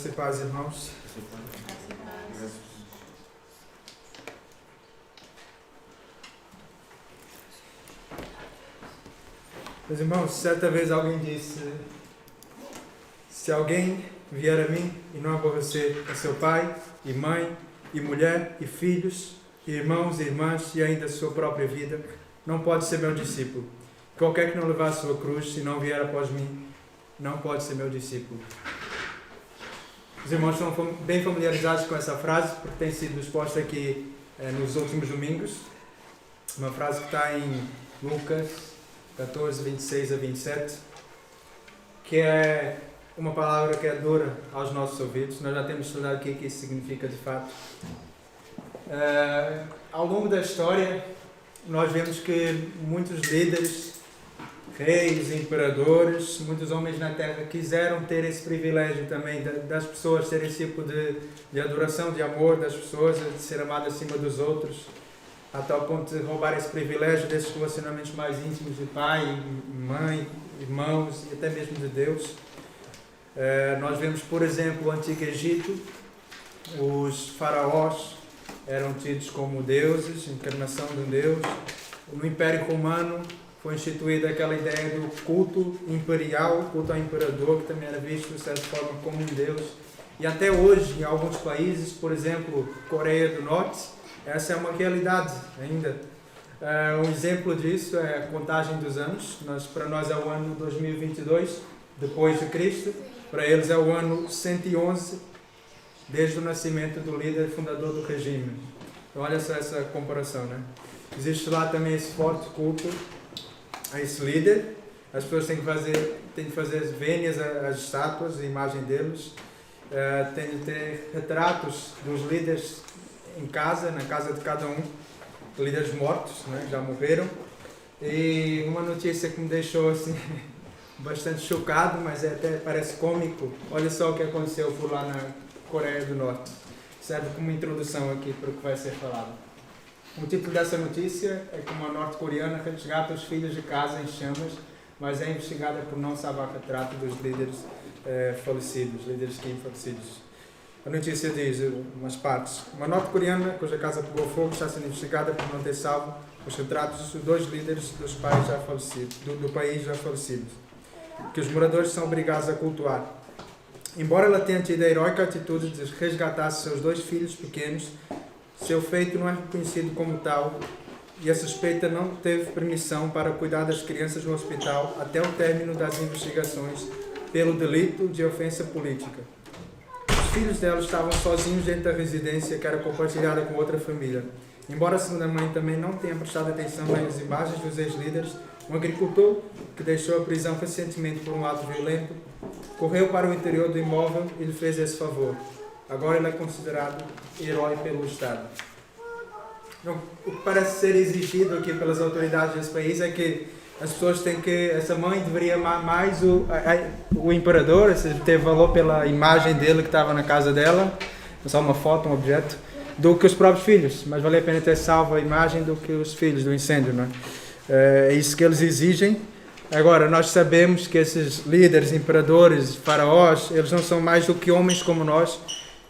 Graças e paz, irmãos. Meus irmãos, certa vez alguém disse: se alguém vier a mim e não aborrecer a seu pai, e mãe, e mulher, e filhos, e irmãos e irmãs, e ainda a sua própria vida, não pode ser meu discípulo. Qualquer que não levar a sua cruz, se não vier após mim, não pode ser meu discípulo. Os irmãos estão bem familiarizados com essa frase, porque tem sido exposta aqui nos últimos domingos. Uma frase que está em Lucas 14, 26 a 27, que é uma palavra que é dura aos nossos ouvidos. Nós já temos estudado o que isso significa de fato. Ao longo da história, nós vemos que muitos líderes, reis, imperadores, muitos homens na terra quiseram ter esse privilégio também das pessoas terem esse tipo de adoração, de amor das pessoas, de ser amado acima dos outros, a tal ponto de roubar esse privilégio desses relacionamentos mais íntimos de pai, mãe, irmãos e até mesmo de Deus. Nós vemos, por exemplo, o Antigo Egito. Os faraós eram tidos como deuses, encarnação de um deus. No Império Romano foi instituída aquela ideia do culto imperial, culto ao imperador, que também era visto, de certa forma, como um deus. E até hoje, em alguns países, por exemplo, Coreia do Norte, essa é uma realidade ainda. Um exemplo disso é a contagem dos anos. Para nós é o ano 2022, depois de Cristo. Para eles é o ano 111, desde o nascimento do líder fundador do regime. Então, olha só essa comparação, né? Existe lá também esse forte culto a esse líder. As pessoas têm que fazer vênias às estátuas, a imagem deles. Tem de ter retratos dos líderes em casa, na casa de cada um, líderes mortos, né, já morreram. E uma notícia que me deixou assim bastante chocado, mas até parece cômico. Olha só o que aconteceu por lá na Coreia do Norte. Serve como introdução aqui para o que vai ser falado. O título dessa notícia é que uma norte-coreana resgata os filhos de casa em chamas, mas é investigada por não salvar retrato dos líderes falecidos, líderes Kim falecidos. A notícia diz, umas partes: uma norte-coreana cuja casa pegou fogo está sendo investigada por não ter salvo os retratos dos dois líderes dos pais já falecidos, do país já falecidos, que os moradores são obrigados a cultuar. Embora ela tenha tido a heroica atitude de resgatar seus dois filhos pequenos, seu feito não é reconhecido como tal e a suspeita não teve permissão para cuidar das crianças no hospital até o término das investigações pelo delito de ofensa política. Os filhos dela estavam sozinhos dentro da residência que era compartilhada com outra família. Embora a segunda mãe também não tenha prestado atenção nas imagens dos ex-líderes, um agricultor que deixou a prisão recentemente por um ato violento correu para o interior do imóvel e lhe fez esse favor. Agora ele é considerado herói pelo Estado. Então, o que parece ser exigido aqui pelas autoridades desse país é que as pessoas têm que... Essa mãe deveria amar mais o imperador, ter valor pela imagem dele que estava na casa dela, só uma foto, um objeto, do que os próprios filhos. Mas vale a pena ter salvo a imagem do que os filhos do incêndio, não é? É isso que eles exigem. Agora, nós sabemos que esses líderes, imperadores, faraós, eles não são mais do que homens como nós.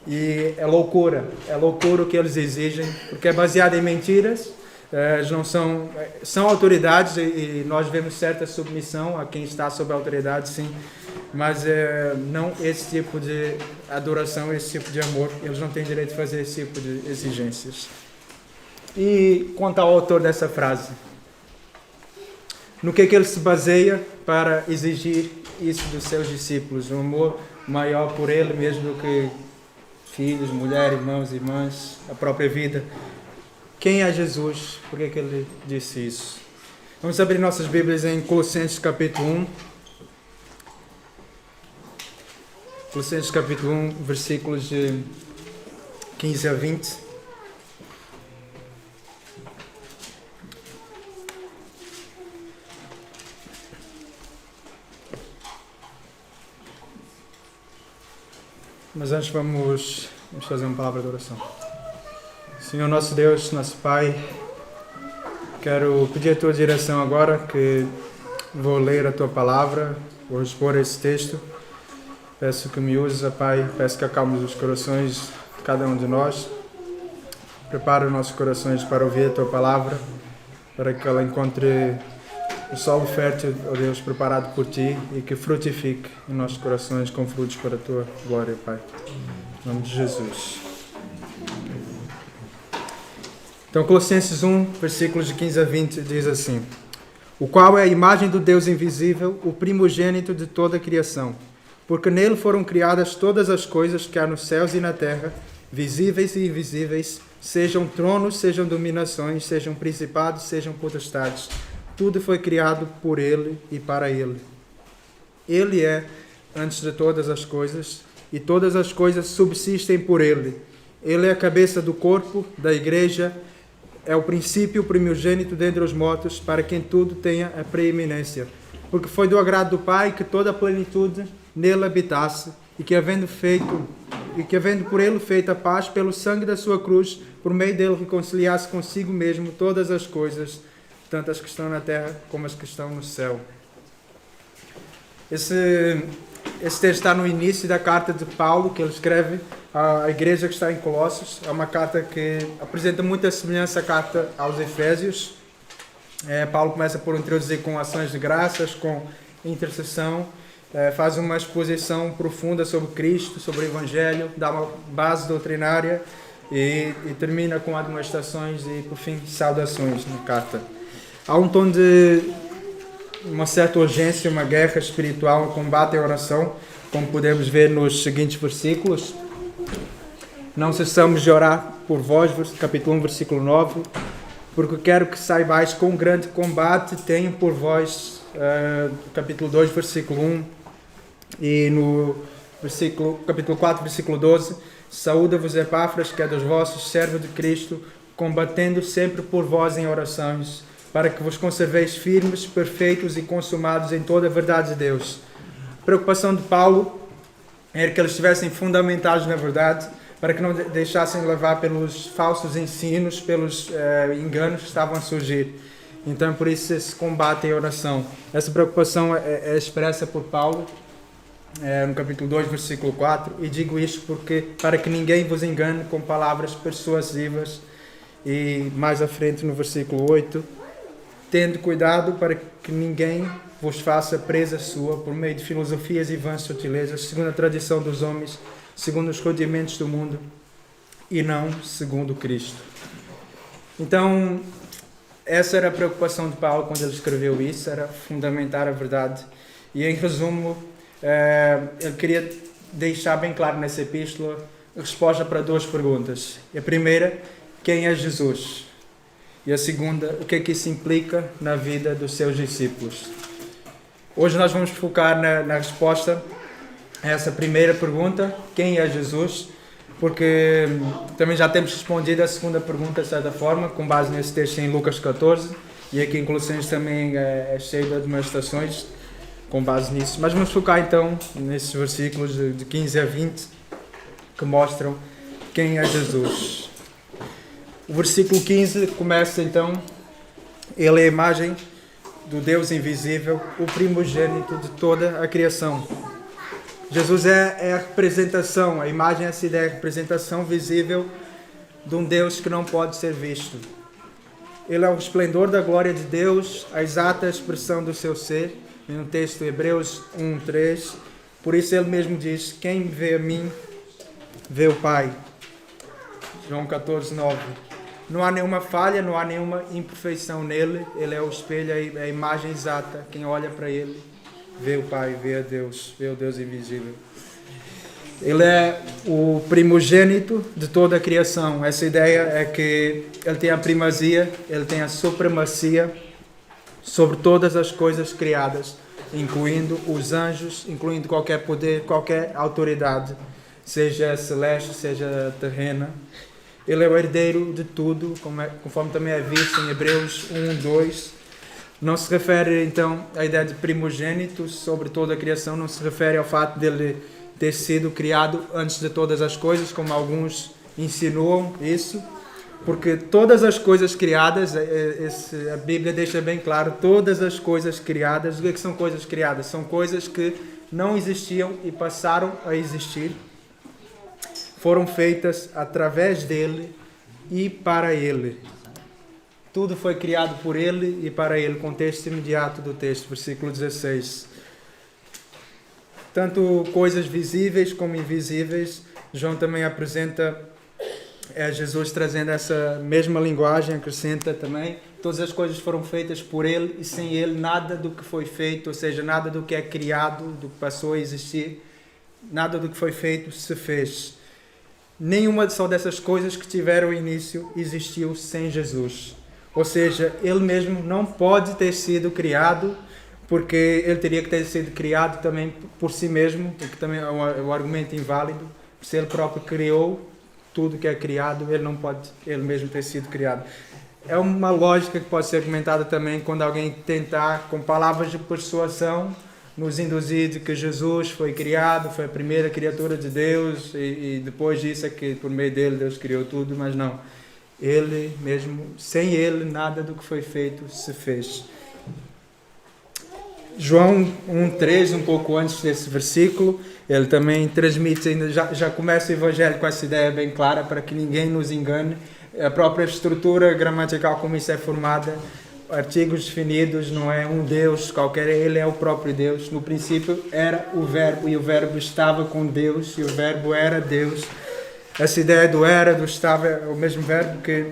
E é loucura o que eles exigem, porque é baseado em mentiras. Eles não são autoridades e nós vemos certa submissão a quem está sob a autoridade, sim, mas não esse tipo de adoração, esse tipo de amor. Eles não têm direito de fazer esse tipo de exigências. E quanto ao autor dessa frase, no que ele se baseia para exigir isso dos seus discípulos? Um amor maior por ele mesmo do que filhos, mulher, irmãos, irmãs, a própria vida. Quem é Jesus? Por que ele disse isso? Vamos abrir nossas Bíblias em Colossenses capítulo 1. Colossenses capítulo 1, versículos de 15 a 20. Mas antes vamos fazer uma palavra de oração. Senhor nosso Deus, nosso Pai, quero pedir a Tua direção agora, que vou ler a Tua palavra, vou expor esse texto. Peço que me uses, Pai, peço que acalmes os corações de cada um de nós. Prepara os nossos corações para ouvir a Tua Palavra, para que ela encontre o solo fértil, ó Deus, preparado por Ti e que frutifique em nossos corações com frutos para a Tua glória, Pai. Em nome de Jesus. Então, Colossenses 1, versículos de 15 a 20, diz assim: o qual é a imagem do Deus invisível, o primogênito de toda a criação. Porque nele foram criadas todas as coisas que há nos céus e na terra, visíveis e invisíveis, sejam tronos, sejam dominações, sejam principados, sejam potestades. Tudo foi criado por Ele e para Ele. Ele é antes de todas as coisas, e todas as coisas subsistem por Ele. Ele é a cabeça do corpo, da igreja, é o princípio, o primogênito dentre os mortos, para quem tudo tenha a preeminência. Porque foi do agrado do Pai que toda a plenitude nele habitasse, e que havendo por ele feito a paz pelo sangue da sua cruz, por meio dele reconciliasse consigo mesmo todas as coisas, tanto as que estão na terra como as que estão no céu. Esse texto está no início da carta de Paulo, que ele escreve à igreja que está em Colossos. É uma carta que apresenta muita semelhança à carta aos Efésios. Paulo começa por introduzir com ações de graças, com intercessão, faz uma exposição profunda sobre Cristo, sobre o Evangelho, dá uma base doutrinária e termina com admoestações e, por fim, saudações na carta. Há um tom de uma certa urgência, uma guerra espiritual, um combate e oração, como podemos ver nos seguintes versículos. Não cessamos de orar por vós, capítulo 1, versículo 9, porque quero que saibais quão grande combate tenho por vós, capítulo 2, versículo 1, e no capítulo 4, versículo 12, saúda-vos Epáfras, que é dos vossos, servo de Cristo, combatendo sempre por vós em orações, para que vos conserveis firmes, perfeitos e consumados em toda a verdade de Deus. A preocupação de Paulo era que eles estivessem fundamentados na verdade, para que não deixassem levar pelos falsos ensinos, pelos enganos que estavam a surgir. Então, por isso, esse combate em oração. Essa preocupação é expressa por Paulo no capítulo 2, versículo 4, e digo isto porque para que ninguém vos engane com palavras persuasivas, e mais à frente no versículo 8, tendo cuidado para que ninguém vos faça presa sua por meio de filosofias e vãs sutilezas, segundo a tradição dos homens, segundo os rudimentos do mundo, e não segundo Cristo. Então, essa era a preocupação de Paulo quando ele escreveu isso, era fundamentar a verdade. E em resumo, ele queria deixar bem claro nessa epístola a resposta para duas perguntas. A primeira, quem é Jesus? E a segunda, o que é que isso implica na vida dos seus discípulos? Hoje nós vamos focar na resposta a essa primeira pergunta, quem é Jesus? Porque também já temos respondido a segunda pergunta de certa forma, com base nesse texto em Lucas 14, e aqui em Colossenses também é cheio de admoestações com base nisso. Mas vamos focar então nesses versículos de 15 a 20 que mostram quem é Jesus. O versículo 15 começa então, ele é a imagem do Deus invisível, o primogênito de toda a criação. Jesus é a representação, a imagem, essa ideia, a representação visível de um Deus que não pode ser visto. Ele é o resplendor da glória de Deus, a exata expressão do seu ser. E no texto de Hebreus 1:3, por isso ele mesmo diz: quem me vê a mim, vê o Pai. João 14:9. Não há nenhuma falha, não há nenhuma imperfeição nele. Ele é o espelho, é a imagem exata. Quem olha para ele, vê o Pai, vê a Deus, vê o Deus invisível. Ele é o primogênito de toda a criação. Essa ideia é que ele tem a primazia, ele tem a supremacia sobre todas as coisas criadas, incluindo os anjos, incluindo qualquer poder, qualquer autoridade, seja celeste, seja terrena. Ele é o herdeiro de tudo, conforme também é visto em Hebreus 1:2. Não se refere, então, à ideia de primogênito sobre toda a criação, não se refere ao fato dele ter sido criado antes de todas as coisas, como alguns insinuam isso, porque todas as coisas criadas, a Bíblia deixa bem claro, todas as coisas criadas, o que são coisas criadas? São coisas que não existiam e passaram a existir, foram feitas através dele e para ele. Tudo foi criado por ele e para ele. Contexto imediato do texto, versículo 16. Tanto coisas visíveis como invisíveis. João também apresenta Jesus trazendo essa mesma linguagem, acrescenta também. Todas as coisas foram feitas por ele e sem ele nada do que foi feito, ou seja, nada do que é criado, do que passou a existir, nada do que foi feito se fez. Nenhuma só dessas coisas que tiveram início existiu sem Jesus. Ou seja, ele mesmo não pode ter sido criado, porque ele teria que ter sido criado também por si mesmo, porque também é um argumento inválido. Se ele próprio criou tudo que é criado, ele não pode ele mesmo ter sido criado. É uma lógica que pode ser argumentada também quando alguém tentar, com palavras de persuasão, nos induzir de que Jesus foi criado, foi a primeira criatura de Deus e depois disso é que por meio dele Deus criou tudo, mas não. Ele mesmo, sem ele, nada do que foi feito se fez. João 1,3, um pouco antes desse versículo, ele também transmite, ainda já começa o Evangelho com essa ideia bem clara, para que ninguém nos engane. A própria estrutura gramatical como isso é formada, artigos definidos, não é um Deus qualquer, ele é o próprio Deus. No princípio era o Verbo, e o Verbo estava com Deus, e o Verbo era Deus. Essa ideia do era, do estava, é o mesmo verbo que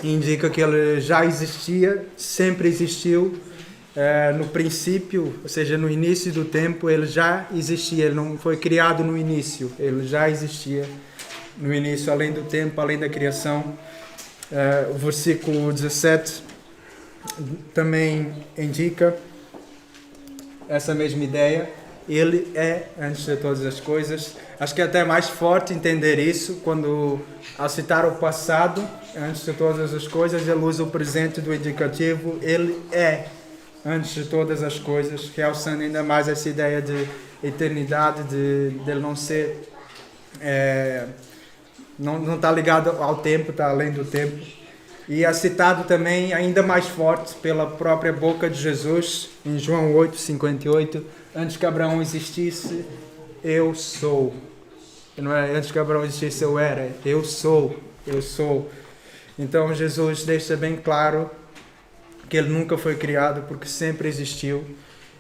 indica que ele já existia, sempre existiu. No princípio, ou seja, no início do tempo, ele já existia, ele não foi criado no início, ele já existia no início, além do tempo, além da criação. O versículo 17 também indica essa mesma ideia. Ele é antes de todas as coisas. Acho que é até mais forte entender isso quando, ao citar o passado, antes de todas as coisas, ele usa o presente do indicativo. Ele é antes de todas as coisas, realçando ainda mais essa ideia de eternidade, de ele não ser... não está ligado ao tempo, está além do tempo. E é citado também ainda mais forte pela própria boca de Jesus, em João 8:58, antes que Abraão existisse, eu sou. Não é antes que Abraão existisse, eu era. Eu sou. Então Jesus deixa bem claro que ele nunca foi criado, porque sempre existiu.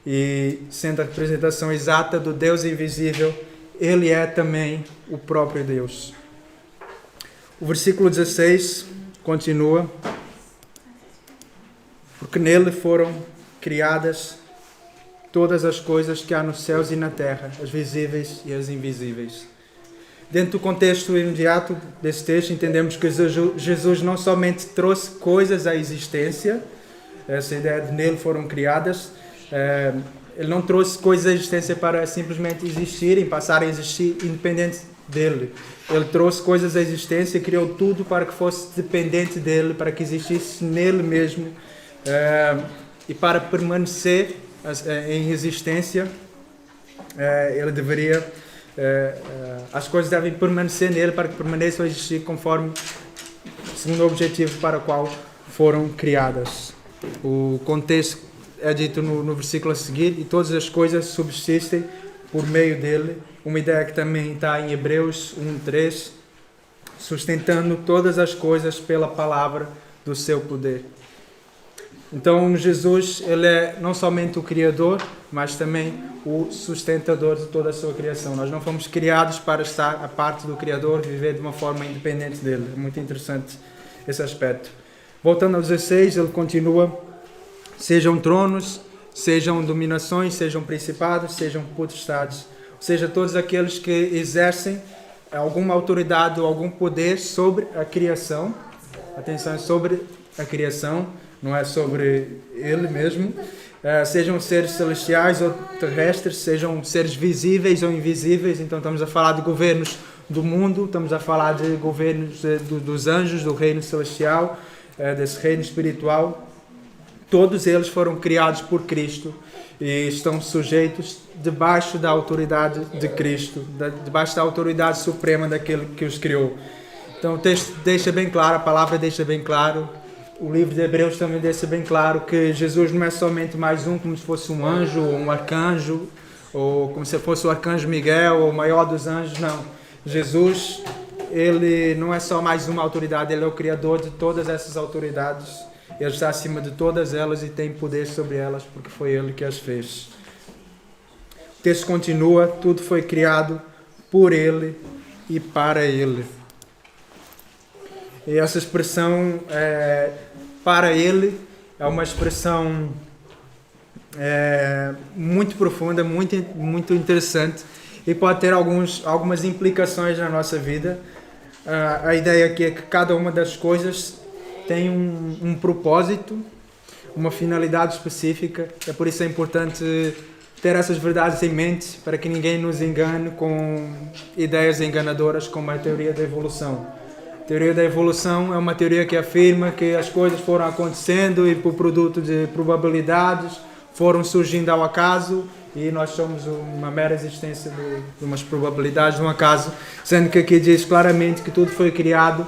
E sendo a representação exata do Deus invisível, ele é também o próprio Deus. O versículo 16 continua: porque nele foram criadas todas as coisas que há nos céus e na terra, as visíveis e as invisíveis. Dentro do contexto imediato desse texto, entendemos que Jesus não somente trouxe coisas à existência, essa ideia de nele foram criadas, ele não trouxe coisas à existência para simplesmente existirem, passarem a existir independente dele. Ele trouxe coisas à existência, criou tudo para que fosse dependente dele, para que existisse nele mesmo, e para permanecer em existência, ele deveria, as coisas devem permanecer nele para que permaneçam a existir conforme, segundo o objetivo para o qual foram criadas. O contexto é dito no versículo a seguir: e todas as coisas subsistem por meio dele. Uma ideia que também está em Hebreus 1:3, sustentando todas as coisas pela palavra do seu poder. Então Jesus, ele é não somente o Criador, mas também o sustentador de toda a sua criação. Nós não fomos criados para estar à parte do Criador, viver de uma forma independente dele. É muito interessante esse aspecto. Voltando ao 16, ele continua: sejam tronos, sejam dominações, sejam principados, sejam potestades. Ou seja, todos aqueles que exercem alguma autoridade ou algum poder sobre a criação. Atenção, é sobre a criação, não é sobre ele mesmo. Sejam seres celestiais ou terrestres, sejam seres visíveis ou invisíveis. Então estamos a falar de governos do mundo, estamos a falar de governos dos anjos, do reino celestial, desse reino espiritual. Todos eles foram criados por Cristo e estão sujeitos debaixo da autoridade de Cristo, debaixo da autoridade suprema daquele que os criou. Então o texto deixa bem claro, a palavra deixa bem claro, o livro de Hebreus também deixa bem claro que Jesus não é somente mais um, como se fosse um anjo ou um arcanjo ou como se fosse o arcanjo Miguel, ou o maior dos anjos, não. Jesus, ele não é só mais uma autoridade, ele é o criador de todas essas autoridades. Ele está acima de todas elas e tem poder sobre elas, porque foi ele que as fez. O texto continua, tudo foi criado por ele e para ele. E essa expressão, para ele, é uma expressão muito profunda, muito interessante e pode ter algumas implicações na nossa vida. A ideia aqui é que cada uma das coisas tem um propósito, uma finalidade específica. É por isso é importante ter essas verdades em mente para que ninguém nos engane com ideias enganadoras como a teoria da evolução. A teoria da evolução é uma teoria que afirma que as coisas foram acontecendo e por produto de probabilidades foram surgindo ao acaso e nós somos uma mera existência de umas probabilidades de um acaso, sendo que aqui diz claramente que tudo foi criado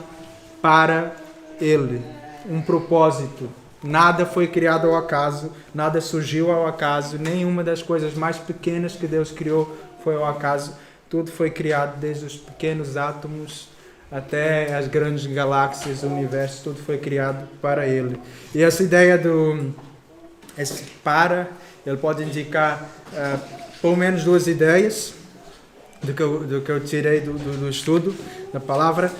para ele, um propósito. Nada foi criado ao acaso, nada surgiu ao acaso, nenhuma das coisas mais pequenas que Deus criou foi ao acaso. Tudo foi criado, desde os pequenos átomos até as grandes galáxias, o universo, tudo foi criado para ele. E essa ideia esse para, ele pode indicar pelo menos duas ideias do que eu tirei do estudo da palavra.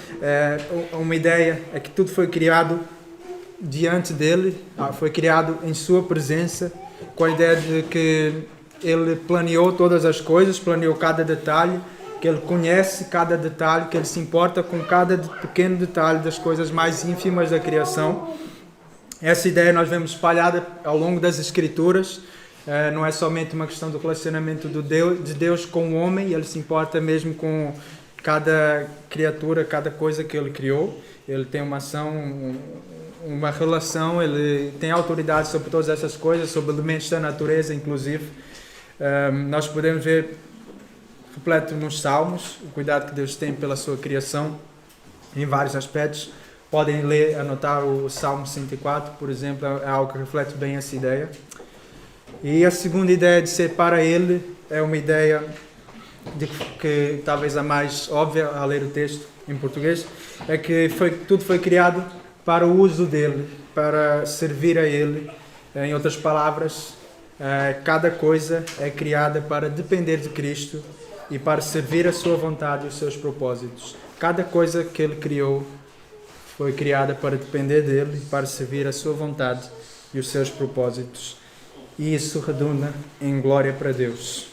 Uma ideia é que tudo foi criado diante dele, foi criado em sua presença, com a ideia de que ele planeou todas as coisas, planeou cada detalhe, que ele conhece cada detalhe, que ele se importa com cada pequeno detalhe das coisas mais ínfimas da criação. Essa ideia nós vemos espalhada ao longo das Escrituras. Não é somente uma questão do relacionamento de Deus com o homem, ele se importa mesmo com cada criatura, cada coisa que ele criou. Ele tem uma ação, uma relação, ele tem autoridade sobre todas essas coisas, sobre elementos da natureza, inclusive. Nós podemos ver completo nos Salmos, o cuidado que Deus tem pela sua criação em vários aspectos. Podem ler, anotar o Salmo 104, por exemplo, é algo que reflete bem essa ideia. E a segunda ideia de ser para ele é uma ideia que talvez a mais óbvia a ler o texto em português, é que tudo foi criado para o uso dele, para servir a ele. Em outras palavras, cada coisa é criada para depender de Cristo e para servir a sua vontade e os seus propósitos. Cada coisa que ele criou foi criada para depender dele, para servir a sua vontade e os seus propósitos. E isso redunda em glória para Deus.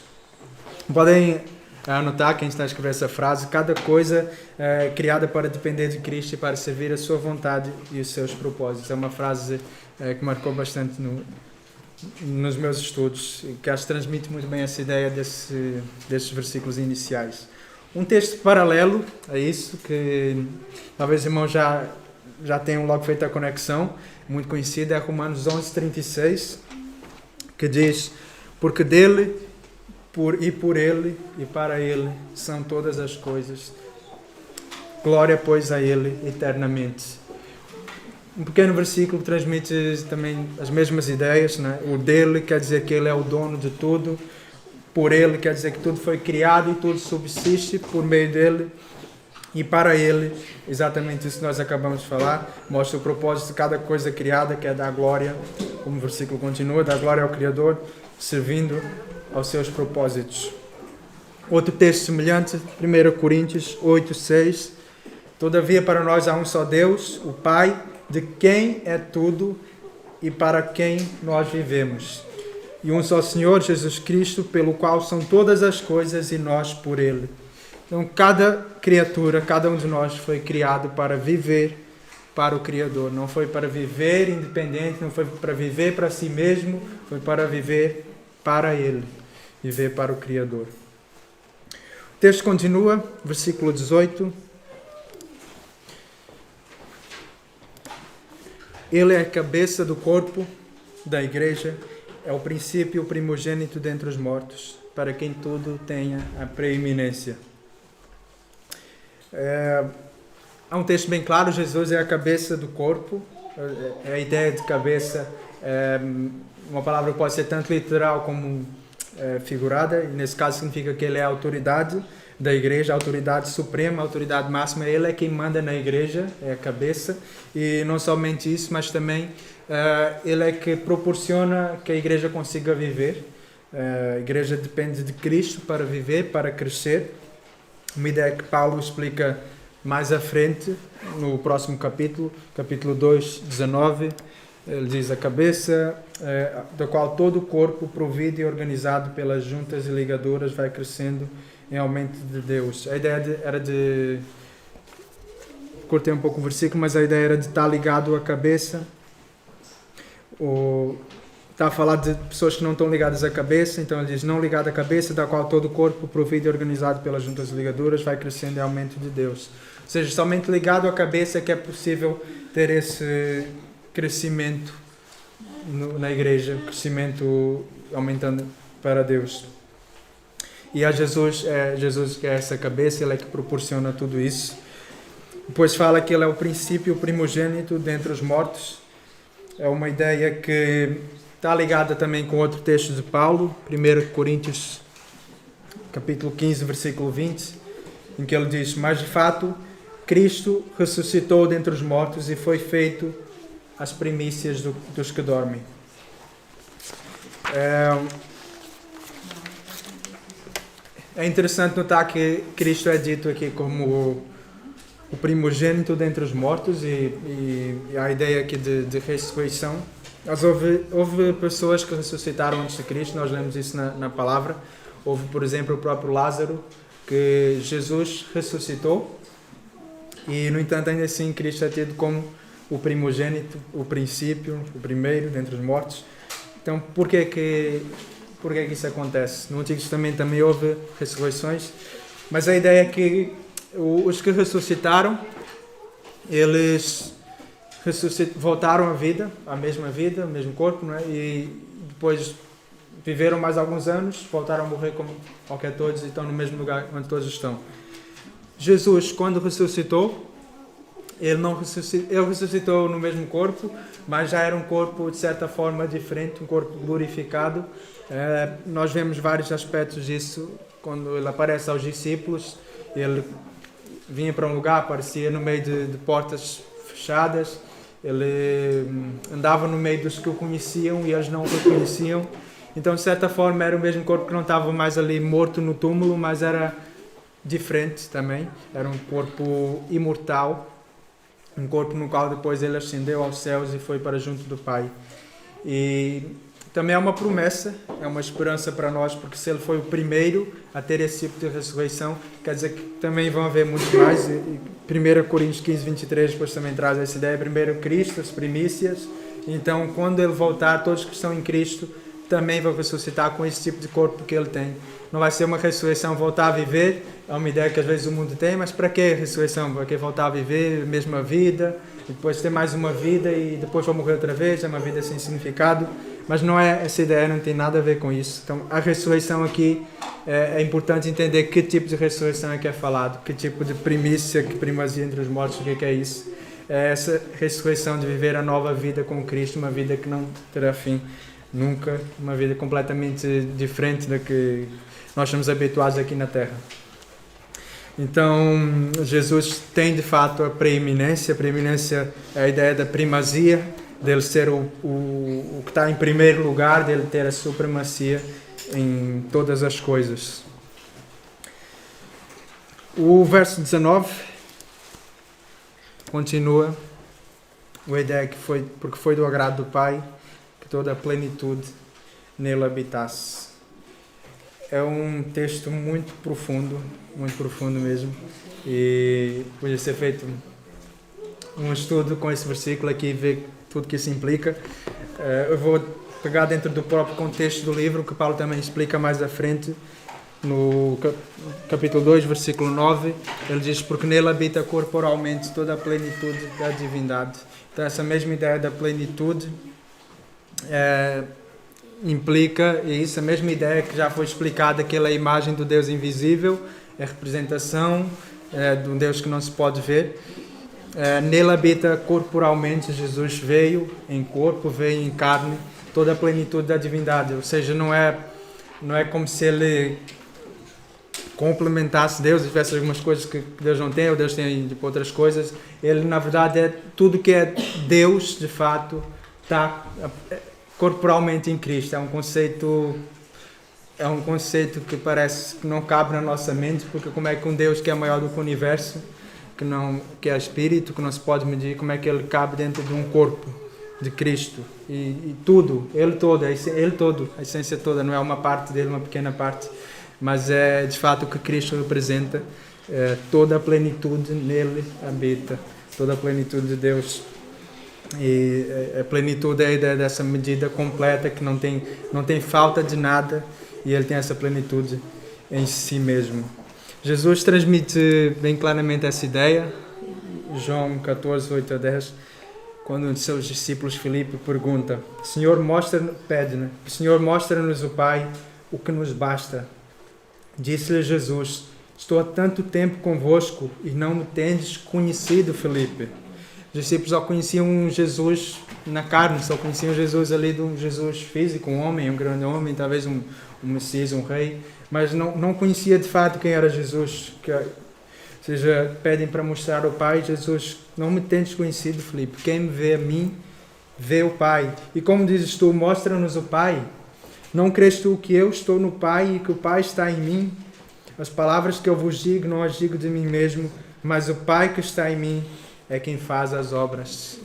Podem anotar, quem está a escrever essa frase, cada coisa é criada para depender de Cristo e para servir a sua vontade e os seus propósitos. É uma frase que marcou bastante nos meus estudos, que acho que transmite muito bem essa ideia desses versículos iniciais. Um texto paralelo a isso, que talvez os irmãos já tenham logo feito a conexão, muito conhecido, é Romanos 11:36, que diz: porque dele, por ele e para ele são todas as coisas. Glória, pois, a ele eternamente. Um pequeno versículo que transmite também as mesmas ideias, né? O dele quer dizer que ele é o dono de tudo. Por ele quer dizer que tudo foi criado e tudo subsiste por meio dele. E para ele, exatamente isso que nós acabamos de falar, mostra o propósito de cada coisa criada, que é dar glória, como o versículo continua, dar glória ao Criador, servindo aos seus propósitos. Outro texto semelhante, 1 Coríntios 8:6. Todavia para nós há um só Deus, o Pai, de quem é tudo e para quem nós vivemos. E um só Senhor, Jesus Cristo, pelo qual são todas as coisas e nós por Ele. Então, cada criatura, cada um de nós foi criado para viver para o Criador. Não foi para viver independente, não foi para viver para si mesmo, foi para viver para Ele, viver para o Criador. O texto continua, versículo 18. Ele é a cabeça do corpo da igreja, é o princípio, o primogênito dentre os mortos, para quem tudo tenha a preeminência. Há um texto bem claro, Jesus é a cabeça do corpo. A ideia de cabeça é uma palavra que pode ser tanto literal como figurada, e nesse caso significa que ele é a autoridade da igreja, a autoridade suprema, a autoridade máxima. Ele é quem manda na igreja, é a cabeça, e não somente isso, mas também ele é que proporciona que a igreja consiga viver. A igreja depende de Cristo para viver, para crescer. Uma ideia que Paulo explica mais à frente, no próximo capítulo, capítulo 2, 19, ele diz: a cabeça, da qual todo o corpo, provido e organizado pelas juntas e ligaduras, vai crescendo em aumento de Deus. A ideia era de... Cortei um pouco o versículo, mas a ideia era de estar ligado à cabeça. Está a falar de pessoas que não estão ligadas à cabeça, então ele diz: não ligado à cabeça, da qual todo o corpo, provido e organizado pelas juntas e ligaduras, vai crescendo em aumento de Deus. Ou seja, somente ligado à cabeça é que é possível ter esse crescimento na igreja, crescimento aumentando para Deus. E a Jesus que é essa cabeça, ele é que proporciona tudo isso. Depois fala que ele é o princípio, o primogênito dentre os mortos. É uma ideia que está ligada também com outro texto de Paulo, 1 Coríntios capítulo 15, versículo 20, em que ele diz: mas de fato Cristo ressuscitou dentre os mortos e foi feito as primícias dos que dormem. É interessante notar que Cristo é dito aqui como o primogênito dentre os mortos, e a ideia aqui de ressurreição. Mas houve pessoas que ressuscitaram antes de Cristo, nós lemos isso na palavra. Houve, por exemplo, o próprio Lázaro, que Jesus ressuscitou, e, no entanto, ainda assim, Cristo é tido como o primogênito, o princípio, o primeiro dentre os mortos. Então, por que que isso acontece? No Antigo Testamento também houve ressurreições, mas a ideia é que os que ressuscitaram, eles voltaram à vida, à mesma vida, ao mesmo corpo, não é? E depois viveram mais alguns anos, voltaram a morrer como qualquer todos, e estão no mesmo lugar onde todos estão. Jesus, quando ressuscitou, ele ressuscitou no mesmo corpo, mas já era um corpo de certa forma diferente, um corpo glorificado. Nós vemos vários aspectos disso quando ele aparece aos discípulos. Ele vinha para um lugar, aparecia no meio de portas fechadas, ele andava no meio dos que o conheciam e eles não o reconheciam. Então, de certa forma, era o mesmo corpo, que não estava mais ali morto no túmulo, mas era diferente também. Era um corpo imortal, um corpo no qual depois ele ascendeu aos céus e foi para junto do Pai. E também é uma promessa, é uma esperança para nós, porque se ele foi o primeiro a ter esse tipo de ressurreição, quer dizer que também vão haver muitos mais. 1 Coríntios 15, 23 depois também traz essa ideia. Primeiro Cristo, as primícias. Então, quando ele voltar, todos que estão em Cristo também vão ressuscitar com esse tipo de corpo que ele tem. Não vai ser uma ressurreição voltar a viver, é uma ideia que às vezes o mundo tem, mas para que ressurreição? Para que voltar a viver a mesma vida, e depois ter mais uma vida e depois vou morrer outra vez, é uma vida sem significado. Mas não é essa ideia, não tem nada a ver com isso. Então, a ressurreição aqui, é importante entender que tipo de ressurreição é que é falado, que tipo de primícia, que primazia entre os mortos, o que é isso. É essa ressurreição de viver a nova vida com Cristo, uma vida que não terá fim nunca, uma vida completamente diferente da que nós estamos habituados aqui na Terra. Então, Jesus tem de fato a preeminência. A preeminência é a ideia da primazia, dele ser o que está em primeiro lugar, dele ter a supremacia em todas as coisas. O verso 19 continua a ideia que porque foi do agrado do Pai que toda a plenitude nele habitasse. É um texto muito profundo mesmo, e podia ser feito um estudo com esse versículo aqui e ver tudo que isso implica. Eu vou pegar dentro do próprio contexto do livro, que Paulo também explica mais à frente, no capítulo 2, versículo 9, ele diz: porque nele habita corporalmente toda a plenitude da divindade. Então, essa mesma ideia da plenitude implica, e isso, a mesma ideia que já foi explicada, que ele é a imagem do Deus invisível, é a representação de um Deus que não se pode ver. Nele habita corporalmente. Jesus veio em corpo, veio em carne, toda a plenitude da divindade. Ou seja, não é não é como se ele complementasse Deus e tivesse algumas coisas que Deus não tem, ou Deus tem tipo, outras coisas. Ele, na verdade, é tudo que é Deus, de fato, está corporalmente em Cristo. É um conceito que parece que não cabe na nossa mente, porque como é que um Deus que é maior do que o universo, que é espírito, que não se pode medir, como é que ele cabe dentro de um corpo de Cristo? E tudo, ele todo, a essência toda, não é uma parte dele, uma pequena parte, mas é de fato o que Cristo representa. Toda a plenitude nele habita, toda a plenitude de Deus. E a plenitude é a ideia dessa medida completa, que não tem falta de nada, e ele tem essa plenitude em si mesmo. Jesus transmite bem claramente essa ideia. João 14, 8 a 10, quando um de seus discípulos, Filipe, pergunta: Senhor, mostra-nos o Pai, o que nos basta. Disse-lhe Jesus: estou há tanto tempo convosco e não me tendes conhecido, Filipe. Os discípulos só conheciam Jesus na carne, só conheciam Jesus ali de um Jesus físico, um homem, um grande homem, talvez um Messias, um rei, mas não conhecia de fato quem era Jesus. Ou seja, pedem para mostrar o Pai. Jesus: não me tendes conhecido, Filipe. Quem me vê a mim, vê o Pai. E como dizes tu, mostra-nos o Pai. Não crês tu que eu estou no Pai e que o Pai está em mim? As palavras que eu vos digo, não as digo de mim mesmo, mas o Pai que está em mim é quem faz as obras.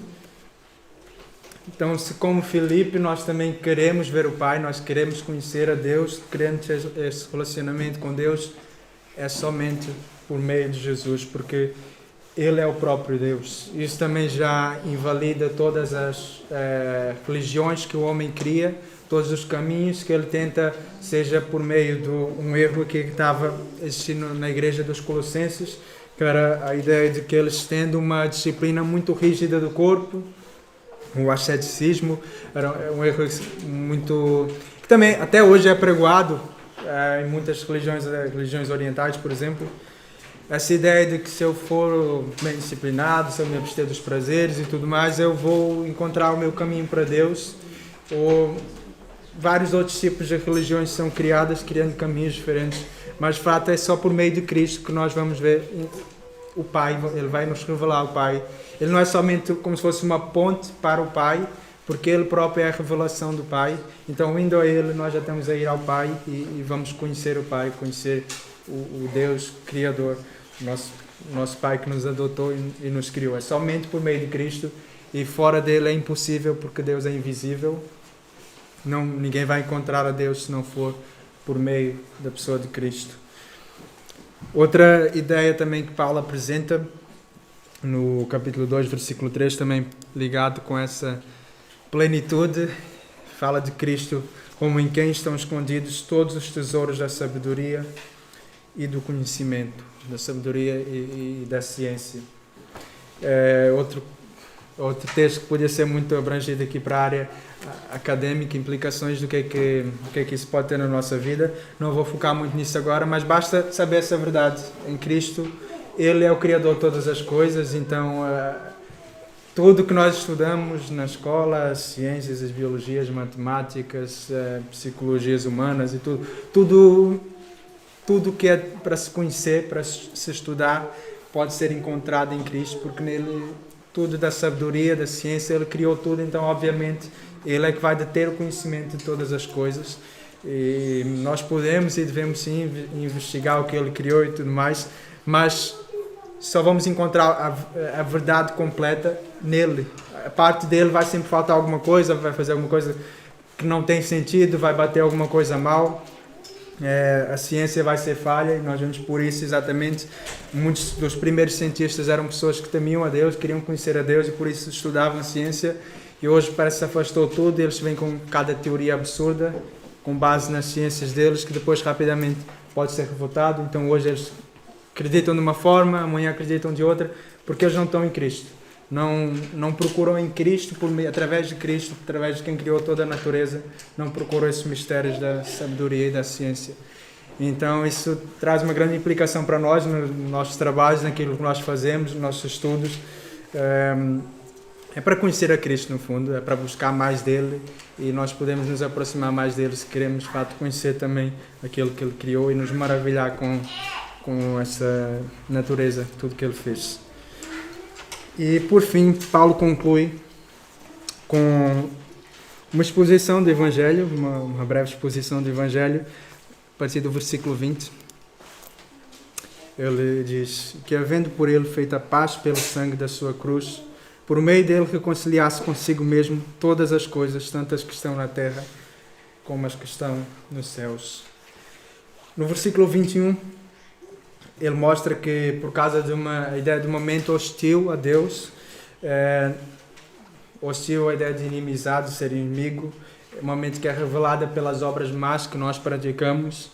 Então, se como Filipe nós também queremos ver o Pai, nós queremos conhecer a Deus, queremos ter esse relacionamento com Deus, é somente por meio de Jesus, porque Ele é o próprio Deus. Isso também já invalida todas as religiões que o homem cria, todos os caminhos que ele tenta, seja por meio de um erro que estava existindo na igreja dos Colossenses, que era a ideia de que eles tendo uma disciplina muito rígida do corpo, o asceticismo, era um erro muito... que também até hoje é pregoado em muitas religiões orientais, por exemplo, essa ideia de que se eu for bem disciplinado, se eu me abster dos prazeres e tudo mais, eu vou encontrar o meu caminho para Deus. Ou vários outros tipos de religiões são criadas, criando caminhos diferentes, mas de fato é só por meio de Cristo que nós vamos ver o Pai. Ele vai nos revelar o Pai. Ele não é somente como se fosse uma ponte para o Pai, porque Ele próprio é a revelação do Pai. Então, indo a Ele, nós já estamos a ir ao Pai e vamos conhecer o Pai, conhecer o Deus Criador, nosso Pai que nos adotou e nos criou. É somente por meio de Cristo, e fora dele é impossível, porque Deus é invisível. Ninguém vai encontrar a Deus se não for por meio da pessoa de Cristo. Outra ideia também que Paulo apresenta no capítulo 2, versículo 3, também ligado com essa plenitude, fala de Cristo como em quem estão escondidos todos os tesouros da sabedoria e do conhecimento, da sabedoria e da ciência. Outro texto que podia ser muito abrangido aqui para a área académica, implicações do que é que isso pode ter na nossa vida. Não vou focar muito nisso agora, mas basta saber essa verdade. Em Cristo, Ele é o Criador de todas as coisas, então tudo que nós estudamos na escola, as ciências, as biologias, matemáticas, psicologias humanas e tudo que é para se conhecer, para se estudar, pode ser encontrado em Cristo, porque nele tudo da sabedoria, da ciência, Ele criou tudo, então obviamente Ele é que vai deter o conhecimento de todas as coisas, e nós podemos e devemos sim investigar o que Ele criou e tudo mais, mas só vamos encontrar a verdade completa nele. A parte dele vai sempre faltar alguma coisa, vai fazer alguma coisa que não tem sentido, vai bater alguma coisa mal. A ciência vai ser falha, e nós vemos por isso exatamente. Muitos dos primeiros cientistas eram pessoas que temiam a Deus, queriam conhecer a Deus, e por isso estudavam a ciência, e hoje parece que se afastou tudo. Eles vêm com cada teoria absurda com base nas ciências deles, que depois rapidamente pode ser refutado. Então hoje eles acreditam de uma forma, amanhã acreditam de outra, porque eles não estão em Cristo. Não procuram em Cristo, através de Cristo, através de quem criou toda a natureza, não procuram esses mistérios da sabedoria e da ciência. Então isso traz uma grande implicação para nós, nos nossos trabalhos, naquilo que nós fazemos, nos nossos estudos. É para conhecer a Cristo, no fundo, é para buscar mais dele, e nós podemos nos aproximar mais dele se queremos, de fato, conhecer também aquilo que ele criou e nos maravilhar com essa natureza, tudo que ele fez. E, por fim, Paulo conclui com uma exposição do Evangelho, uma breve exposição do Evangelho, a partir do versículo 20. Ele diz que, havendo por ele feito a paz pelo sangue da sua cruz, por meio dele reconciliasse consigo mesmo todas as coisas, tanto as que estão na terra como as que estão nos céus. No versículo 21, ele mostra que, por causa de uma ideia de um momento hostil a Deus, hostil à ideia de inimizade, de ser inimigo, um momento que é revelada pelas obras más que nós praticamos,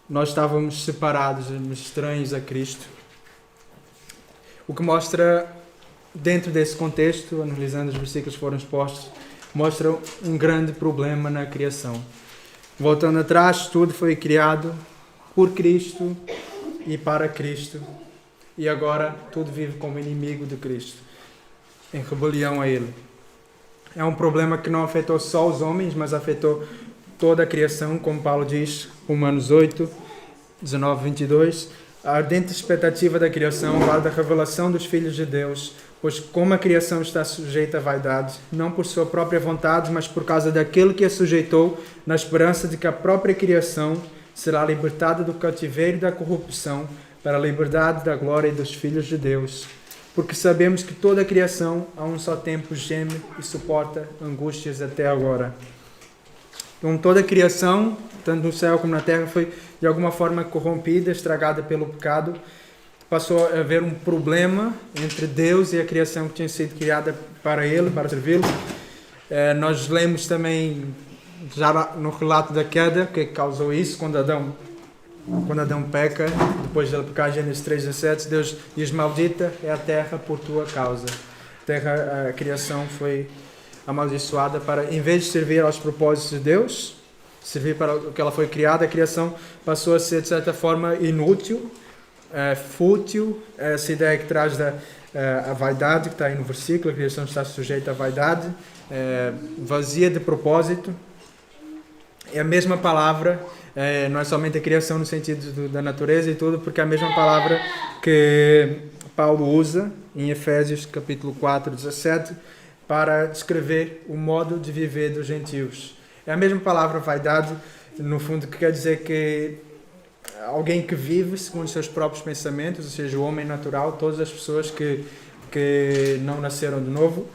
nós estávamos separados, estranhos a Cristo. O que mostra, dentro desse contexto, analisando os versículos que foram expostos, mostra um grande problema na criação. Voltando atrás, tudo foi criado por Cristo e para Cristo, e agora tudo vive como inimigo de Cristo, em rebelião a Ele. É um problema que não afetou só os homens, mas afetou toda a criação, como Paulo diz, Romanos 8, 19, 22. A ardente expectativa da criação guarda a revelação dos filhos de Deus, pois como a criação está sujeita à vaidade, não por sua própria vontade, mas por causa daquele que a sujeitou, na esperança de que a própria criação será libertada do cativeiro e da corrupção, para a liberdade da glória dos filhos de Deus. Porque sabemos que toda a criação a um só tempo geme e suporta angústias até agora. Então, toda a criação, tanto no céu como na terra, foi de alguma forma corrompida, estragada pelo pecado. Passou a haver um problema entre Deus e a criação que tinha sido criada para Ele, para servi-lo. Nós lemos também, já no relato da queda, o que causou isso, quando Adão peca, depois de ele pecar, Gênesis 3:17, Deus diz: maldita é a terra por tua causa. A criação foi amaldiçoada para, em vez de servir aos propósitos de Deus, servir para o que ela foi criada, a criação passou a ser, de certa forma, inútil, fútil, essa ideia que traz a vaidade, que está aí no versículo, a criação está sujeita à vaidade, vazia de propósito. É a mesma palavra, não é somente a criação no sentido da natureza e tudo, porque é a mesma palavra que Paulo usa em Efésios capítulo 4, 17, para descrever o modo de viver dos gentios. É a mesma palavra vaidade, no fundo, que quer dizer que alguém que vive segundo os seus próprios pensamentos, ou seja, o homem natural, todas as pessoas que não nasceram de novo,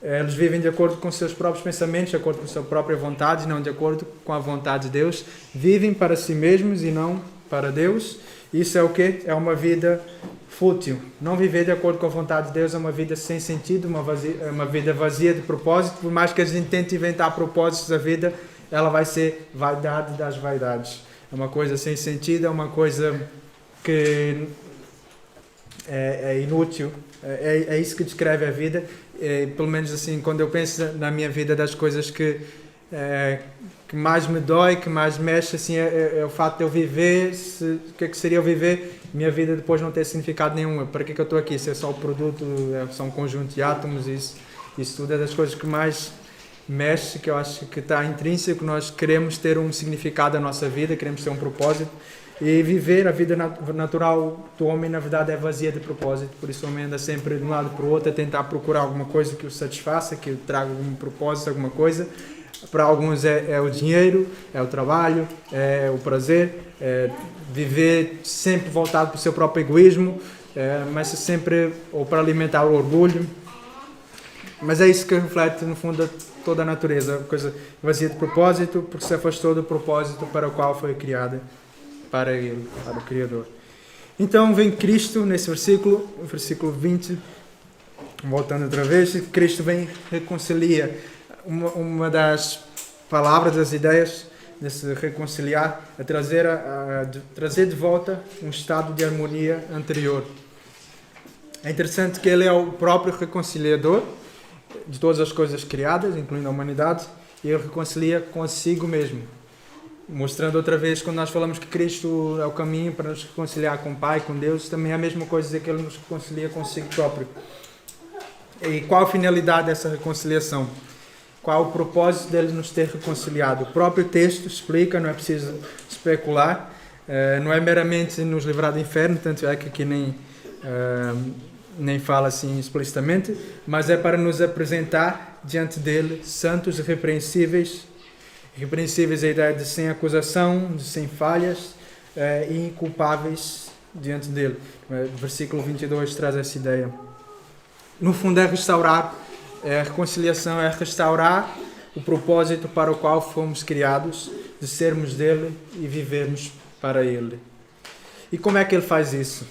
eles vivem de acordo com os seus próprios pensamentos, de acordo com a sua própria vontade, não de acordo com a vontade de Deus. Vivem para si mesmos e não para Deus. Isso é o quê? É uma vida fútil. Não viver de acordo com a vontade de Deus é uma vida sem sentido, uma vida vazia de propósito. Por mais que a gente tente inventar propósitos da vida, ela vai ser vaidade das vaidades. É uma coisa sem sentido, é uma coisa que é inútil. É isso que descreve a vida. Pelo menos assim, quando eu penso na minha vida, das coisas que mais me dói, que mais mexe, assim, é o fato de eu viver. O que é que seria eu viver? Minha vida depois não ter significado nenhum. Para que eu estou aqui? Se é só o produto, é só um conjunto de átomos, isso tudo é das coisas que mais mexe, que eu acho que está intrínseco. Nós queremos ter um significado na nossa vida, queremos ter um propósito. E viver a vida natural do homem, na verdade, é vazia de propósito. Por isso o homem anda sempre de um lado para o outro a tentar procurar alguma coisa que o satisfaça, que o traga algum propósito, alguma coisa. Para alguns é o dinheiro, é o trabalho, é o prazer, é viver sempre voltado para o seu próprio egoísmo, mas sempre, ou para alimentar o orgulho. Mas é isso que reflete, no fundo, toda a natureza, coisa vazia de propósito, porque se afastou do propósito para o qual foi criada, para Ele, para o Criador. Então vem Cristo nesse versículo 20, voltando outra vez, Cristo vem reconcilia. Uma das palavras, das ideias desse reconciliar, é trazer de volta um estado de harmonia anterior. É interessante que Ele é o próprio reconciliador de todas as coisas criadas, incluindo a humanidade, e Ele reconcilia consigo mesmo. Mostrando outra vez, quando nós falamos que Cristo é o caminho para nos reconciliar com o Pai, com Deus, também é a mesma coisa dizer que Ele nos reconcilia consigo próprio. E qual a finalidade dessa reconciliação? Qual o propósito dele nos ter reconciliado? O próprio texto explica, não é preciso especular. Não é meramente nos livrar do inferno, tanto é que aqui nem fala assim explicitamente, mas é para nos apresentar diante dele santos e repreensíveis. Repreensíveis é a ideia de sem acusação, de sem falhas e inculpáveis diante dele. Versículo 22 traz essa ideia. No fundo é restaurar, a reconciliação é restaurar o propósito para o qual fomos criados, de sermos dele e vivermos para ele. E como é que ele faz isso?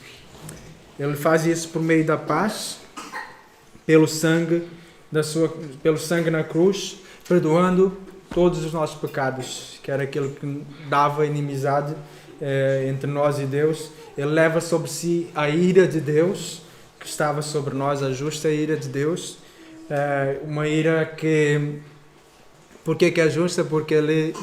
Ele faz isso por meio da paz, pelo sangue na cruz, perdoando todos os nossos pecados, que era aquilo que dava inimizade entre nós e Deus. Ele leva sobre si a ira de Deus, que estava sobre nós, a justa ira de Deus, uma ira que... Por que é justa? Porque ele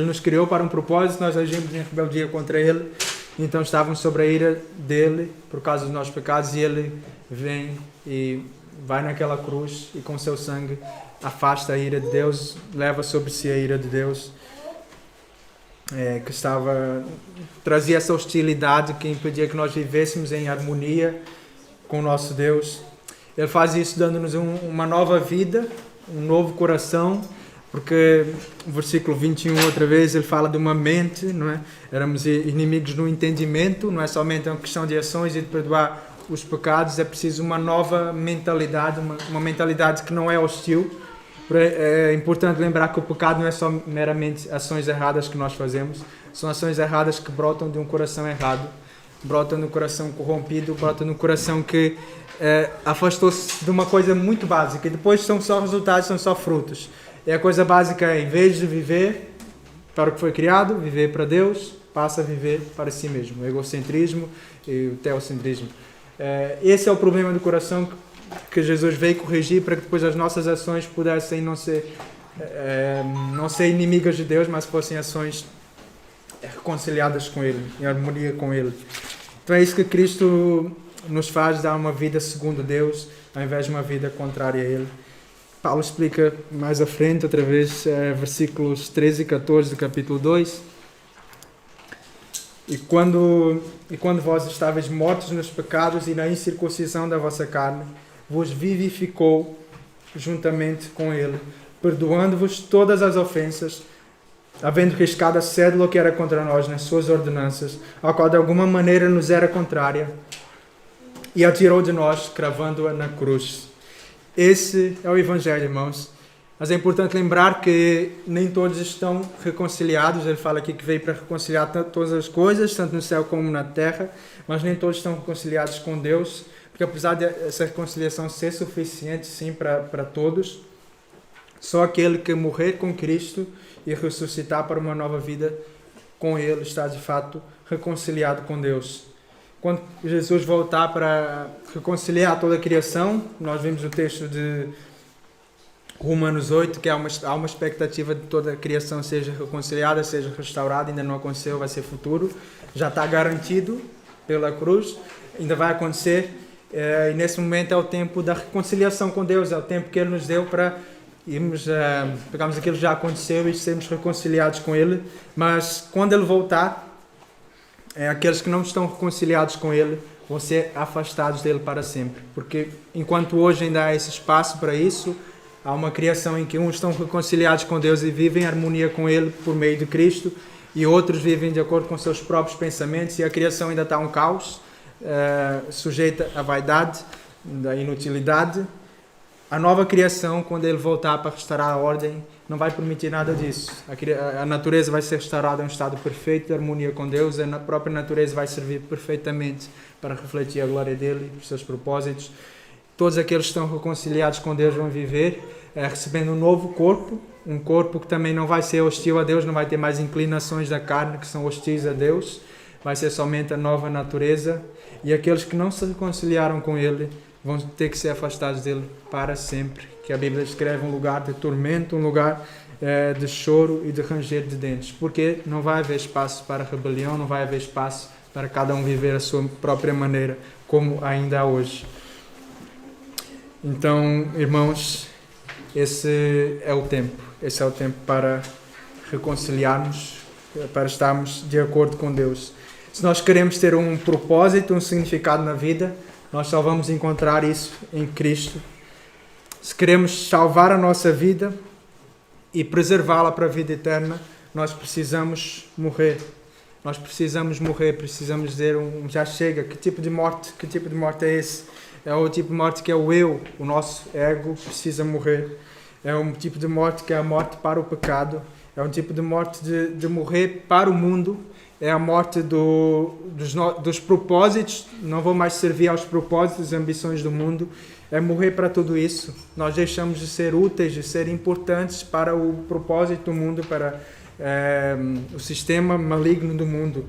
nos criou para um propósito, nós agimos em rebeldia contra ele, então estávamos sobre a ira dele por causa dos nossos pecados, e ele vem e vai naquela cruz e com seu sangue afasta a ira de Deus, leva sobre si a ira de Deus, que trazia essa hostilidade que impedia que nós vivêssemos em harmonia com o nosso Deus. Ele faz isso dando-nos uma nova vida, um novo coração, porque o versículo 21 outra vez ele fala de uma mente, não é? Éramos inimigos no entendimento, não é somente uma questão de ações e de perdoar os pecados, é preciso uma nova mentalidade, uma mentalidade que não é hostil. É importante lembrar que o pecado não é só meramente ações erradas que nós fazemos, são ações erradas que brotam de um coração errado, brotam de um coração corrompido, brotam de um coração que afastou-se de uma coisa muito básica, e depois são só resultados, são só frutos. A coisa básica em vez de viver para o que foi criado, viver para Deus, passa a viver para si mesmo. O egocentrismo e o teocentrismo. Esse é o problema do coração que Jesus veio corrigir, para que depois as nossas ações pudessem não ser inimigas de Deus, mas fossem ações reconciliadas com Ele, em harmonia com Ele. Então é isso que Cristo nos faz, dar uma vida segundo Deus, ao invés de uma vida contrária a Ele. Paulo explica mais à frente, outra vez, versículos 13 e 14 do capítulo 2. E quando vós estáveis mortos nos pecados e na incircuncisão da vossa carne, vos vivificou juntamente com Ele, perdoando-vos todas as ofensas, havendo riscado a cédula que era contra nós nas suas ordenanças, a qual de alguma maneira nos era contrária, e a tirou de nós, cravando-a na cruz. Esse é o Evangelho, irmãos. Mas é importante lembrar que nem todos estão reconciliados. Ele fala aqui que veio para reconciliar todas as coisas, tanto no céu como na terra, mas nem todos estão reconciliados com Deus, porque apesar dessa reconciliação ser suficiente, sim, para todos, só aquele que morrer com Cristo e ressuscitar para uma nova vida com Ele está de fato reconciliado com Deus. Quando Jesus voltar para reconciliar toda a criação, nós vimos o texto de Romanos 8, que há uma expectativa de toda a criação seja reconciliada, seja restaurada, ainda não aconteceu, vai ser futuro, já está garantido pela cruz, ainda vai acontecer, e nesse momento é o tempo da reconciliação com Deus, é o tempo que Ele nos deu para pegarmos aquilo que já aconteceu e sermos reconciliados com Ele, mas quando Ele voltar, aqueles que não estão reconciliados com Ele vão ser afastados dele para sempre, porque enquanto hoje ainda há esse espaço para isso, há uma criação em que uns estão reconciliados com Deus e vivem em harmonia com Ele por meio de Cristo, e outros vivem de acordo com seus próprios pensamentos, e a criação ainda está um caos, sujeita à vaidade, da inutilidade. A nova criação, quando Ele voltar para restaurar a ordem, não vai permitir nada disso. A natureza vai ser restaurada em um estado perfeito de harmonia com Deus, a própria natureza vai servir perfeitamente para refletir a glória dEle, os seus propósitos. Todos aqueles que estão reconciliados com Deus vão viver recebendo um novo corpo, um corpo que também não vai ser hostil a Deus, não vai ter mais inclinações da carne que são hostis a Deus, vai ser somente a nova natureza, e aqueles que não se reconciliaram com Ele vão ter que ser afastados dele para sempre, que a Bíblia descreve um lugar de tormento, um lugar de choro e de ranger de dentes, porque não vai haver espaço para rebelião, não vai haver espaço para cada um viver a sua própria maneira, como ainda há hoje. Então, irmãos, esse é o tempo para reconciliarmos, para estarmos de acordo com Deus. Se nós queremos ter um propósito, um significado na vida, nós só vamos encontrar isso em Cristo. Se queremos salvar a nossa vida e preservá-la para a vida eterna, nós precisamos morrer. Nós precisamos morrer, precisamos dizer já chega. Que tipo de morte é esse? É o tipo de morte que é o eu, o nosso ego precisa morrer. É um tipo de morte que é a morte para o pecado. É um tipo de morte de morrer para o mundo. É a morte dos propósitos. Não vou mais servir aos propósitos e ambições do mundo. É morrer para tudo isso. Nós deixamos de ser úteis, de ser importantes para o propósito do mundo, para o sistema maligno do mundo.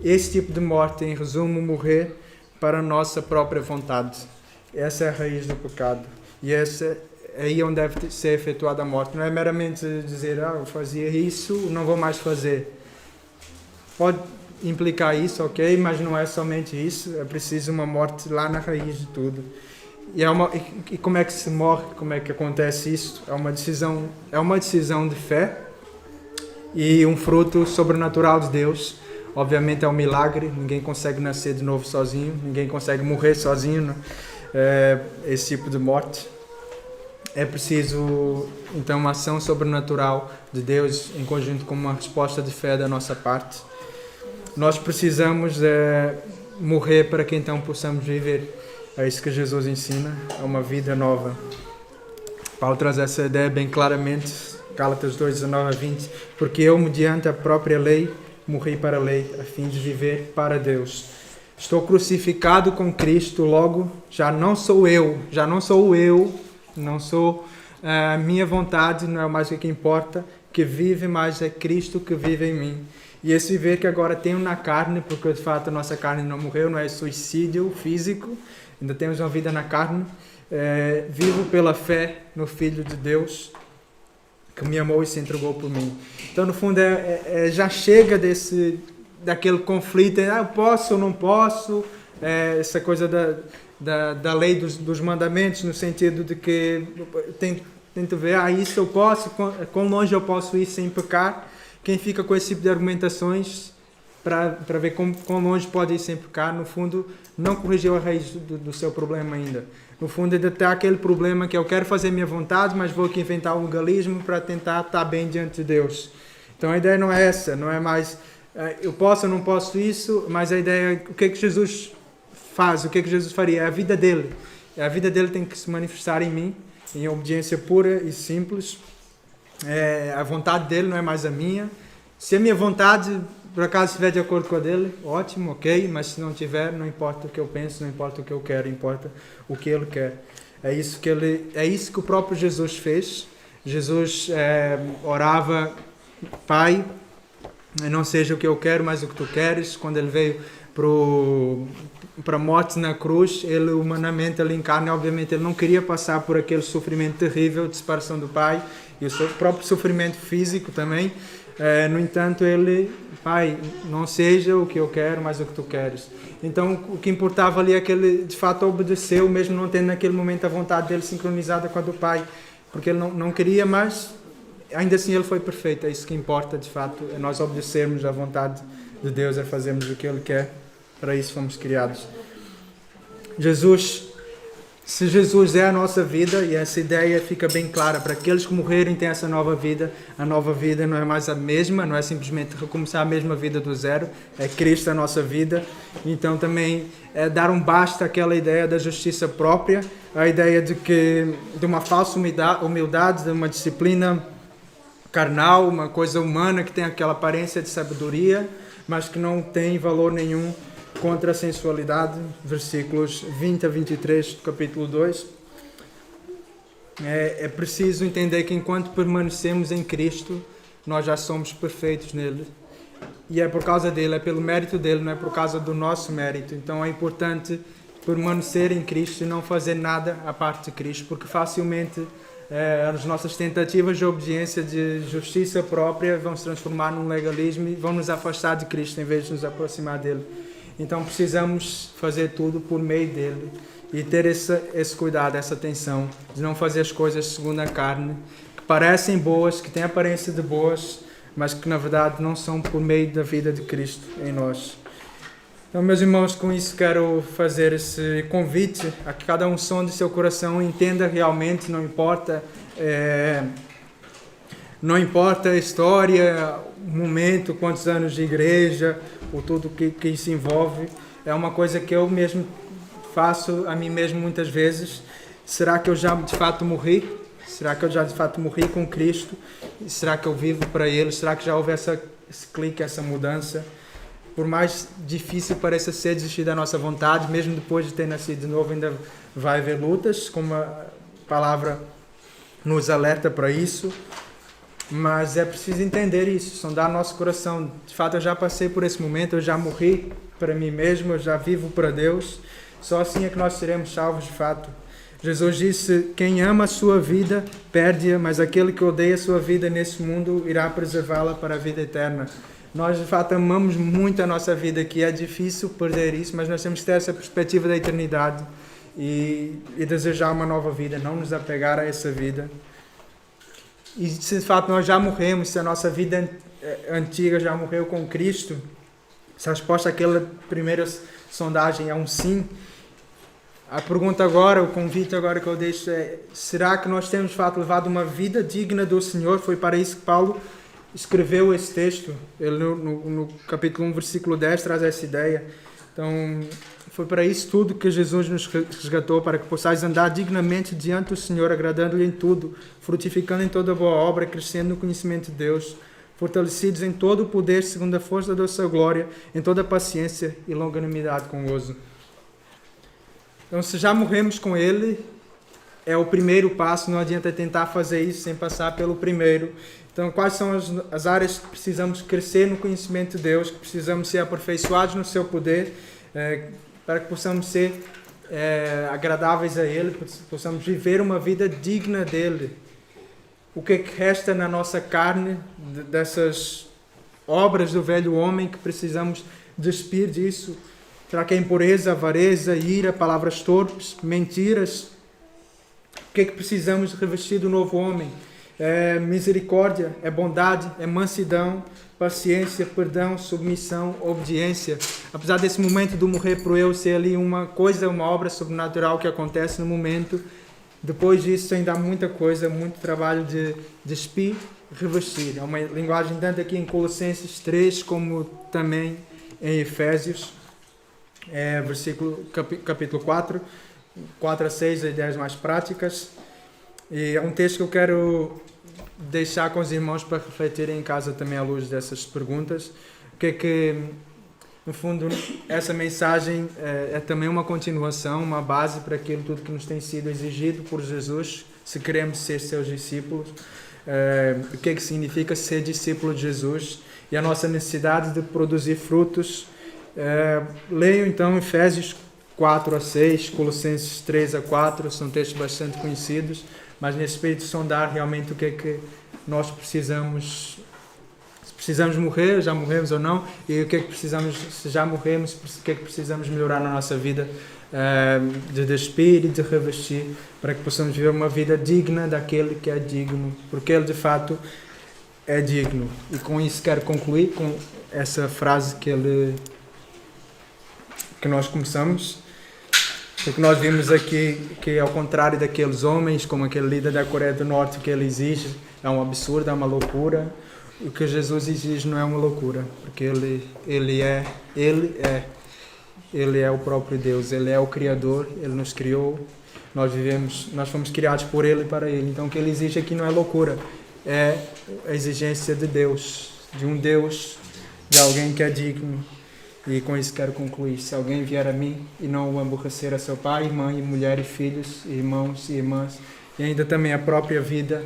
Esse tipo de morte, em resumo, morrer para a nossa própria vontade. Essa é a raiz do pecado. E essa é aí onde deve ser efetuada a morte. Não é meramente dizer, eu fazia isso, não vou mais fazer. Pode implicar isso, ok, mas não é somente isso. É preciso uma morte lá na raiz de tudo. E como é que se morre? Como é que acontece isso? É uma decisão de fé e um fruto sobrenatural de Deus. Obviamente é um milagre, ninguém consegue nascer de novo sozinho, ninguém consegue morrer sozinho, né? Esse tipo de morte. É preciso, então, uma ação sobrenatural de Deus em conjunto com uma resposta de fé da nossa parte. Nós precisamos morrer para que então possamos viver. É isso que Jesus ensina, é uma vida nova. Paulo traz essa ideia bem claramente, Gálatas 2, 19 a 20. Porque eu, mediante a própria lei, morri para a lei, a fim de viver para Deus. Estou crucificado com Cristo, logo já não sou eu, não sou a minha vontade, não é mais o que importa, que vive, mas é Cristo que vive em mim. E esse viver que agora tenho na carne, porque de fato a nossa carne não morreu, não é suicídio físico, ainda temos uma vida na carne, vivo pela fé no Filho de Deus, que me amou e se entregou por mim. Então, no fundo, já chega daquele conflito, eu posso ou não posso, essa coisa da lei dos mandamentos, no sentido de que tento ver, isso eu posso, quão longe eu posso ir sem pecar. Quem fica com esse tipo de argumentações para ver quão longe pode ir sem pecar, no fundo, não corrigiu a raiz do seu problema ainda. No fundo, ainda está aquele problema que eu quero fazer minha vontade, mas vou aqui inventar um legalismo para tentar estar bem diante de Deus. Então a ideia não é essa, não é mais eu posso ou não posso isso, mas a ideia é o que é que Jesus faz, o que é que Jesus faria, é a vida dele. A vida dele tem que se manifestar em mim, em obediência pura e simples. A vontade dele não é mais a minha. Se a minha vontade por acaso estiver de acordo com a dele, ótimo, ok, mas se não tiver, não importa o que eu penso, não importa o que eu quero, importa o que ele quer. É isso que o próprio Jesus fez. Jesus orava, Pai, não seja o que eu quero, mas o que tu queres. Quando ele veio para a morte na cruz, ele humanamente, ele encarna, obviamente ele não queria passar por aquele sofrimento terrível de separação do Pai e o seu próprio sofrimento físico também. No entanto, ele, Pai, não seja o que eu quero, mas o que tu queres. Então, o que importava ali é que ele, de fato, obedeceu, mesmo não tendo naquele momento a vontade dele sincronizada com a do Pai, porque ele não queria, mas ainda assim ele foi perfeito. É isso que importa, de fato, é nós obedecermos à vontade de Deus, é fazermos o que ele quer. Para isso fomos criados. Se Jesus é a nossa vida, e essa ideia fica bem clara, para aqueles que morrerem têm essa nova vida, a nova vida não é mais a mesma, não é simplesmente recomeçar a mesma vida do zero, é Cristo a nossa vida. Então também é dar um basta àquela ideia da justiça própria, a ideia de uma falsa humildade, de uma disciplina carnal, uma coisa humana que tem aquela aparência de sabedoria, mas que não tem valor nenhum contra a sensualidade, versículos 20 a 23 do capítulo 2. É preciso entender que enquanto permanecemos em Cristo, nós já somos perfeitos nele. E é por causa dele, é pelo mérito dele, não é por causa do nosso mérito. Então é importante permanecer em Cristo e não fazer nada à parte de Cristo, porque facilmente as nossas tentativas de obediência, de justiça própria, vão se transformar num legalismo e vão nos afastar de Cristo em vez de nos aproximar dele. Então precisamos fazer tudo por meio dele e ter esse cuidado, essa atenção de não fazer as coisas segundo a carne, que parecem boas, que têm aparência de boas, mas que na verdade não são por meio da vida de Cristo em nós. Então, meus irmãos, com isso quero fazer esse convite a que cada um sonde seu coração, entenda realmente, não importa a história, o momento, quantos anos de igreja, ou tudo que isso envolve. É uma coisa que eu mesmo faço a mim mesmo muitas vezes. Será que eu já de fato morri? Será que eu já de fato morri com Cristo? Será que eu vivo para Ele? Será que já houve esse clique, essa mudança? Por mais difícil pareça ser desistir da nossa vontade, mesmo depois de ter nascido de novo, ainda vai haver lutas, como a palavra nos alerta para isso. Mas é preciso entender isso, sondar nosso coração. De fato, eu já passei por esse momento, eu já morri para mim mesmo, eu já vivo para Deus. Só assim é que nós seremos salvos de fato. Jesus disse: quem ama a sua vida, perde-a, mas aquele que odeia a sua vida nesse mundo irá preservá-la para a vida eterna. Nós, de fato, amamos muito a nossa vida aqui. É difícil perder isso, mas nós temos que ter essa perspectiva da eternidade e desejar uma nova vida, não nos apegar a essa vida. E se de fato nós já morremos, se a nossa vida antiga já morreu com Cristo, se a resposta àquela primeira sondagem é um sim, a pergunta agora, o convite agora que eu deixo é: será que nós temos de fato levado uma vida digna do Senhor? Foi para isso que Paulo escreveu esse texto. Ele no capítulo 1, versículo 10 traz essa ideia. Então, foi para isso tudo que Jesus nos resgatou, para que possais andar dignamente diante do Senhor, agradando-lhe em tudo, frutificando em toda boa obra, crescendo no conhecimento de Deus, fortalecidos em todo o poder, segundo a força da sua glória, em toda paciência e longanimidade com gozo. Então, se já morremos com Ele, é o primeiro passo, não adianta tentar fazer isso sem passar pelo primeiro. Então, quais são as áreas que precisamos crescer no conhecimento de Deus, que precisamos ser aperfeiçoados no seu poder, para que possamos ser agradáveis a Ele, possamos viver uma vida digna dEle. O que é que resta na nossa carne dessas obras do velho homem que precisamos despir disso? Será que é impureza, avareza, ira, palavras torpes, mentiras? O que é que precisamos revestir do novo homem? É misericórdia, é bondade, é mansidão, paciência, perdão, submissão, obediência. Apesar desse momento do morrer para o eu ser ali uma coisa, uma obra sobrenatural que acontece no momento, depois disso ainda há muita coisa, muito trabalho de despir, revestir. É uma linguagem tanto aqui em Colossenses 3 como também em Efésios, capítulo 4 a 6, as ideias mais práticas. E é um texto que eu quero deixar com os irmãos para refletirem em casa também à luz dessas perguntas. O que é que, no fundo, essa mensagem é também uma continuação, uma base para aquilo tudo que nos tem sido exigido por Jesus, se queremos ser seus discípulos. O que é que significa ser discípulo de Jesus e a nossa necessidade de produzir frutos. Leiam então Efésios 4 a 6, Colossenses 3 a 4, são textos bastante conhecidos, mas nesse espírito de sondar realmente o que é que nós precisamos, se precisamos morrer, já morremos ou não, e o que é que precisamos, se já morremos, o que é que precisamos melhorar na nossa vida, de despir e de revestir, para que possamos viver uma vida digna daquele que é digno, porque ele de fato é digno. E com isso quero concluir com essa frase que nós começamos. Porque nós vimos aqui que, ao contrário daqueles homens, como aquele líder da Coreia do Norte, o que ele exige é um absurdo, é uma loucura. O que Jesus exige não é uma loucura, porque ele é o próprio Deus, Ele é o Criador, Ele nos criou, nós fomos criados por Ele e para Ele. Então o que Ele exige aqui não é loucura, é a exigência de Deus, de um Deus, de alguém que é digno. E com isso quero concluir: se alguém vier a mim e não o aborrecer a seu pai, mãe, mulher e filhos, irmãos e irmãs, e ainda também a própria vida,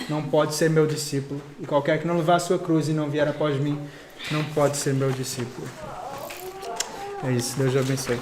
não pode ser meu discípulo. E qualquer que não levar a sua cruz e não vier após mim, não pode ser meu discípulo. É isso, Deus abençoe.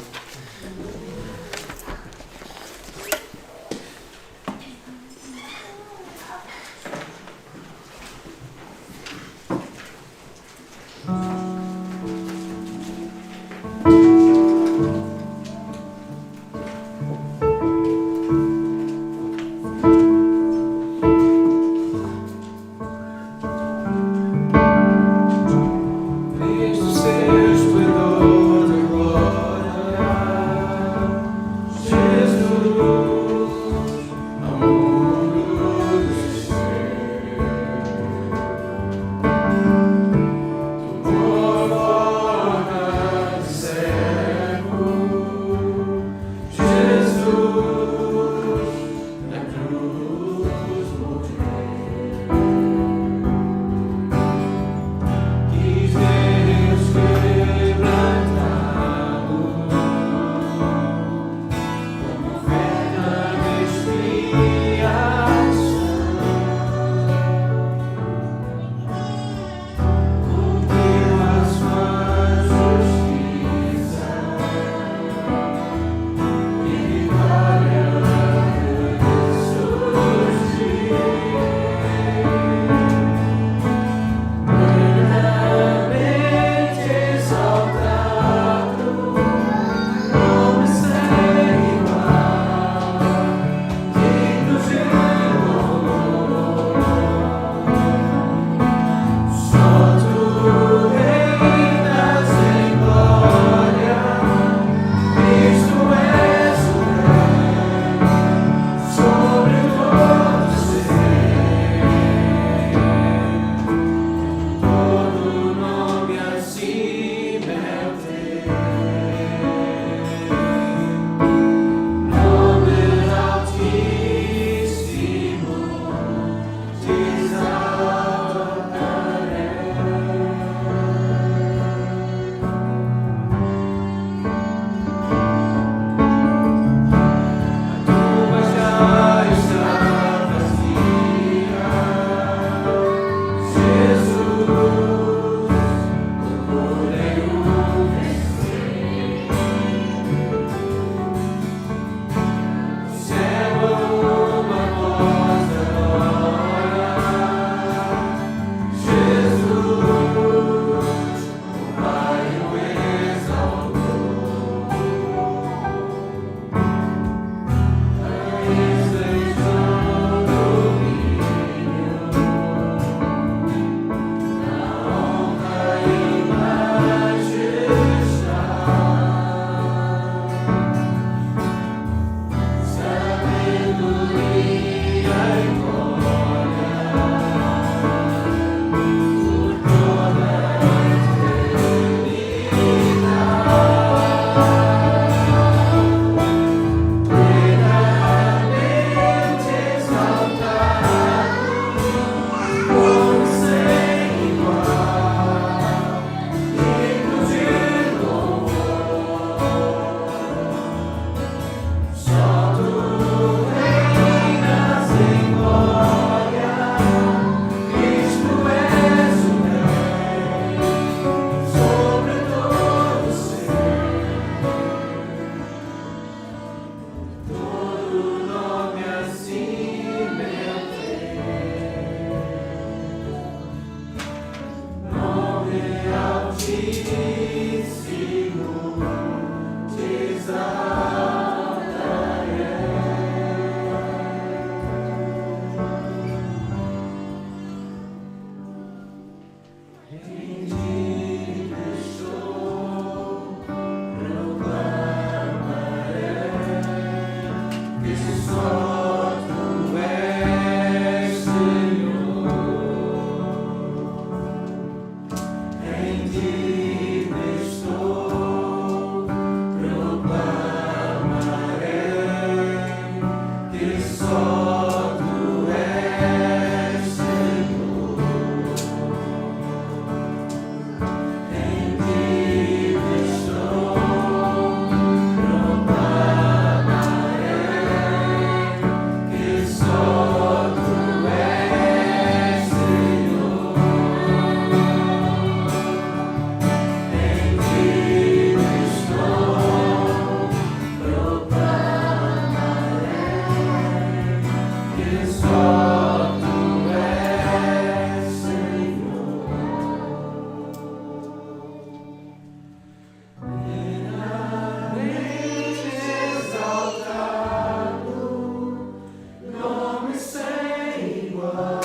igual.